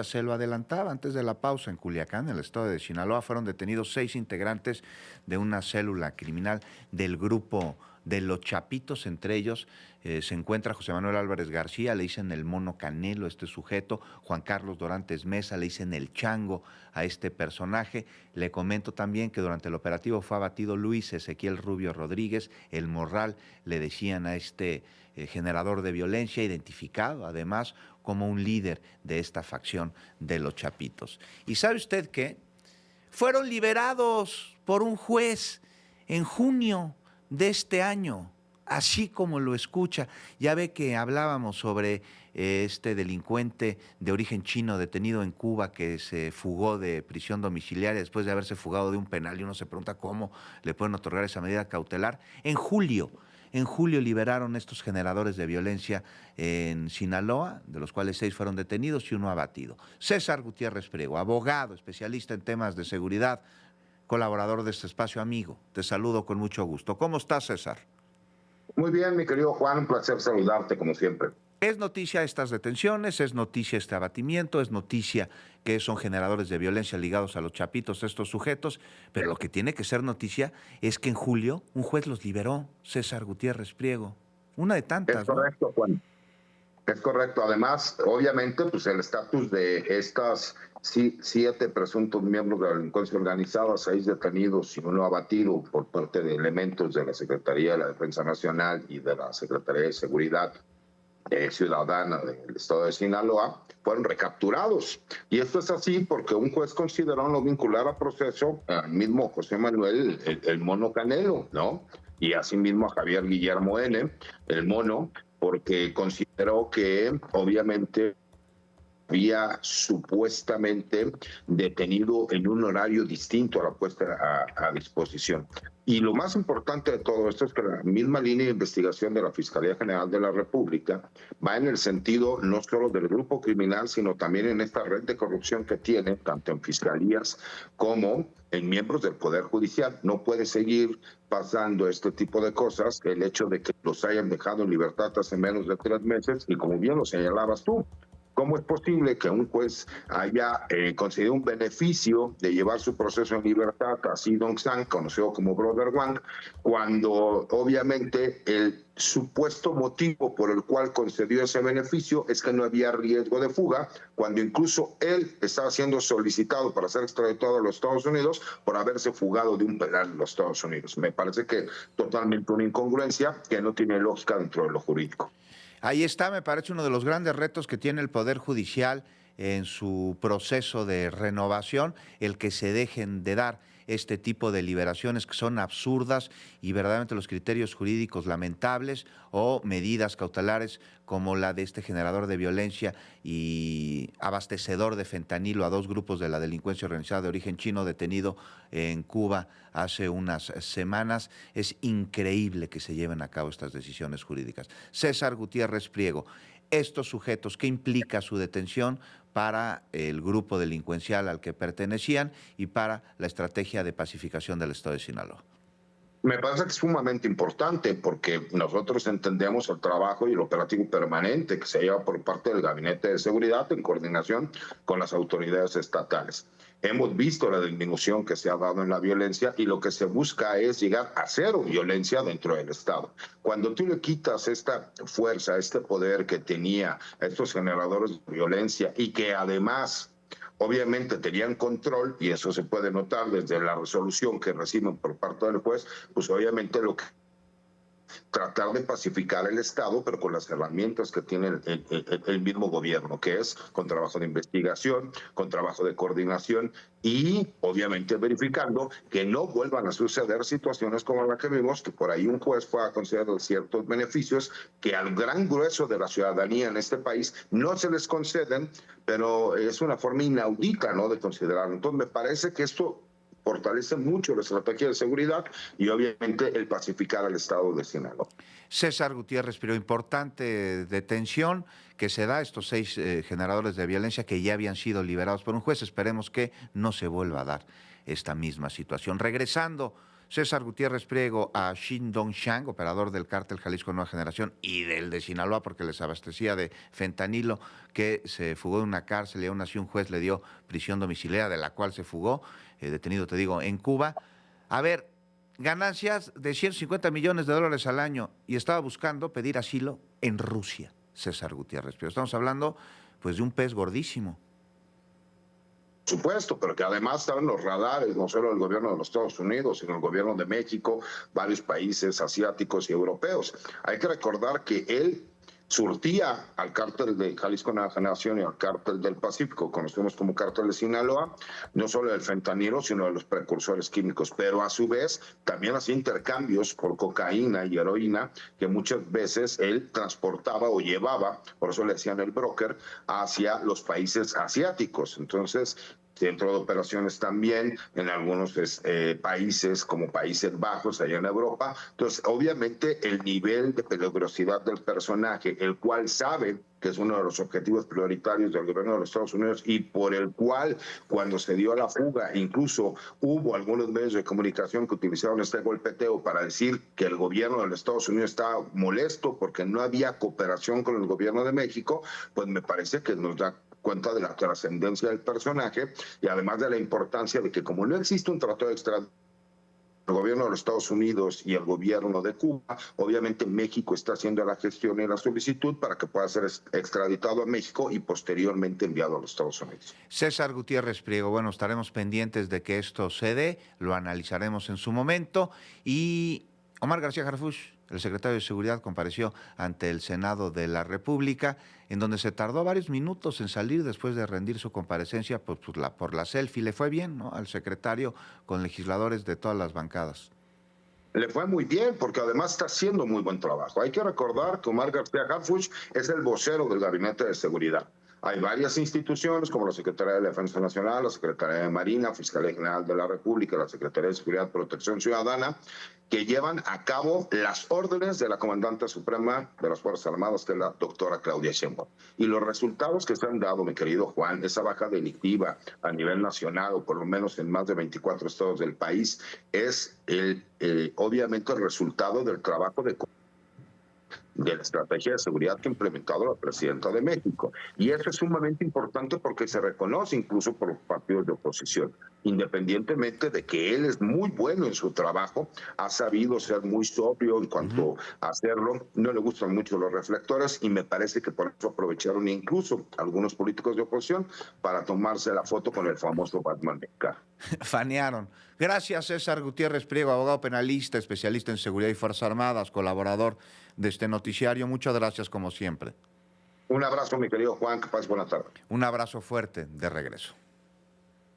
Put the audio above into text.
Se lo adelantaba antes de la pausa. En Culiacán, en el estado de Sinaloa, fueron detenidos 6 integrantes de una célula criminal del grupo de los Chapitos. Entre ellos se encuentra José Manuel Álvarez García, le dicen el Mono Canelo, este sujeto. Juan Carlos Dorantes Mesa, le dicen el Chango a este personaje. Le comento también que durante el operativo fue abatido Luis Ezequiel Rubio Rodríguez, el Morral, le decían a este generador de violencia, identificado además como un líder de esta facción de los Chapitos. ¿Y sabe usted qué? Fueron liberados por un juez en junio de este año, así como lo escucha. Ya ve que hablábamos sobre este delincuente de origen chino detenido en Cuba que se fugó de prisión domiciliaria después de haberse fugado de un penal, y uno se pregunta cómo le pueden otorgar esa medida cautelar. En julio liberaron estos generadores de violencia en Sinaloa, de los cuales 6 fueron detenidos y 1 abatido. César Gutiérrez Priego, abogado, especialista en temas de seguridad, colaborador de este espacio, amigo. Te saludo con mucho gusto. ¿Cómo estás, César? Muy bien, mi querido Juan, un placer saludarte como siempre. Es noticia estas detenciones, es noticia este abatimiento, es noticia que son generadores de violencia ligados a los Chapitos, estos sujetos, pero lo que tiene que ser noticia es que en julio un juez los liberó, César Gutiérrez Priego. Una de Es tantas, ¿no? correcto, Juan. Es correcto. Además, obviamente, pues el estatus de estas 7 presuntos miembros de la delincuencia organizada, 6 detenidos y 1 abatido por parte de elementos de la Secretaría de la Defensa Nacional y de la Secretaría de Seguridad Ciudadana del estado de Sinaloa, fueron recapturados. Y esto es así porque un juez consideró no vincular a proceso al mismo José Manuel, el Mono Canelo, ¿no? Y asimismo a Javier Guillermo N., el Mono, porque consideró que obviamente había supuestamente detenido en un horario distinto a la puesta a disposición. Y lo más importante de todo esto es que la misma línea de investigación de la Fiscalía General de la República va en el sentido no solo del grupo criminal, sino también en esta red de corrupción que tiene, tanto en fiscalías como en miembros del Poder Judicial. No puede seguir pasando este tipo de cosas, el hecho de que los hayan dejado en libertad hace menos de 3 meses, y como bien lo señalabas tú, ¿cómo es posible que un juez haya concedido un beneficio de llevar su proceso en libertad a Si Dong Sang, conocido como Brother Wang, cuando obviamente el supuesto motivo por el cual concedió ese beneficio es que no había riesgo de fuga, cuando incluso él estaba siendo solicitado para ser extraditado a los Estados Unidos por haberse fugado de un penal en los Estados Unidos? Me parece que totalmente una incongruencia que no tiene lógica dentro de lo jurídico. Ahí está, me parece uno de los grandes retos que tiene el Poder Judicial en su proceso de renovación, el que se dejen de dar este tipo de liberaciones que son absurdas y verdaderamente los criterios jurídicos lamentables, o medidas cautelares como la de este generador de violencia y abastecedor de fentanilo a 2 grupos de la delincuencia organizada de origen chino detenido en Cuba hace unas semanas. Es increíble que se lleven a cabo estas decisiones jurídicas. César Gutiérrez Priego, estos sujetos, ¿qué implica su detención para el grupo delincuencial al que pertenecían y para la estrategia de pacificación del estado de Sinaloa? Me parece que es sumamente importante porque nosotros entendemos el trabajo y el operativo permanente que se lleva por parte del Gabinete de Seguridad en coordinación con las autoridades estatales. Hemos visto la disminución que se ha dado en la violencia y lo que se busca es llegar a cero violencia dentro del Estado. Cuando tú le quitas esta fuerza, este poder que tenía estos generadores de violencia y que además obviamente tenían control, y eso se puede notar desde la resolución que reciben por parte del juez, pues obviamente lo que tratar de pacificar el Estado, pero con las herramientas que tiene el mismo gobierno, que es con trabajo de investigación, con trabajo de coordinación y obviamente verificando que no vuelvan a suceder situaciones como la que vimos, que por ahí un juez pueda conceder ciertos beneficios que al gran grueso de la ciudadanía en este país no se les conceden, pero es una forma inaudita, ¿no?, de considerarlo. Entonces me parece que esto fortalece mucho la estrategia de seguridad y obviamente el pacificar al estado de Sinaloa. César Gutiérrez, pero importante detención que se da a estos 6 generadores de violencia que ya habían sido liberados por un juez. Esperemos que no se vuelva a dar esta misma situación. Regresando, César Gutiérrez Priego a Shin Dong-Shang, operador del cártel Jalisco Nueva Generación y del de Sinaloa, porque les abastecía de fentanilo, que se fugó de una cárcel y aún así un juez le dio prisión domiciliaria, de la cual se fugó, detenido, te digo, en Cuba. A ver, ganancias de 150 millones de dólares al año y estaba buscando pedir asilo en Rusia, César Gutiérrez Priego. Estamos hablando, pues, de un pez gordísimo. Supuesto, pero que además estaban los radares, no solo el gobierno de los Estados Unidos, sino el gobierno de México, varios países asiáticos y europeos. Hay que recordar que él surtía al cártel de Jalisco Nueva Generación y al cártel del Pacífico, conocemos como cártel de Sinaloa, no solo del fentanilo, sino de los precursores químicos, pero a su vez también hacía intercambios por cocaína y heroína que muchas veces él transportaba o llevaba, por eso le decían el broker, hacia los países asiáticos. Entonces, dentro de operaciones también en algunos países como Países Bajos, allá en Europa. Entonces, obviamente, el nivel de peligrosidad del personaje, el cual sabe que es uno de los objetivos prioritarios del gobierno de los Estados Unidos y por el cual, cuando se dio la fuga, incluso hubo algunos medios de comunicación que utilizaron este golpeteo para decir que el gobierno de los Estados Unidos estaba molesto porque no había cooperación con el gobierno de México, pues me parece que nos da cuenta de la trascendencia del personaje y además de la importancia de que como no existe un tratado de extradición, el gobierno de los Estados Unidos y el gobierno de Cuba, obviamente México está haciendo la gestión y la solicitud para que pueda ser extraditado a México y posteriormente enviado a los Estados Unidos. César Gutiérrez Priego, bueno, estaremos pendientes de que esto se dé, lo analizaremos en su momento. Y Omar García Harfuch, el secretario de Seguridad, compareció ante el Senado de la República, en donde se tardó varios minutos en salir después de rendir su comparecencia por la selfie. Le fue bien, ¿no?, al secretario con legisladores de todas las bancadas. Le fue muy bien porque además está haciendo muy buen trabajo. Hay que recordar que Omar García Harfuch es el vocero del Gabinete de Seguridad. Hay varias instituciones como la Secretaría de Defensa Nacional, la Secretaría de Marina, Fiscalía General de la República, la Secretaría de Seguridad y Protección Ciudadana, que llevan a cabo las órdenes de la Comandante Suprema de las Fuerzas Armadas, que es la doctora Claudia Sheinbaum. Y los resultados que se han dado, mi querido Juan, esa baja delictiva a nivel nacional, o por lo menos en más de 24 estados del país, es obviamente el resultado del trabajo de la estrategia de seguridad que ha implementado la presidenta de México. Y eso es sumamente importante porque se reconoce incluso por los partidos de oposición. Independientemente de que él es muy bueno en su trabajo, ha sabido ser muy sobrio en cuanto a hacerlo, no le gustan mucho los reflectores y me parece que por eso aprovecharon incluso algunos políticos de oposición para tomarse la foto con el famoso Batman mexicano. Fanearon. Gracias, César Gutiérrez Priego, abogado penalista, especialista en seguridad y Fuerzas Armadas, colaborador de este noticiario. Muchas gracias, como siempre. Un abrazo, mi querido Juan, que pases buena tarde. Un abrazo fuerte de regreso.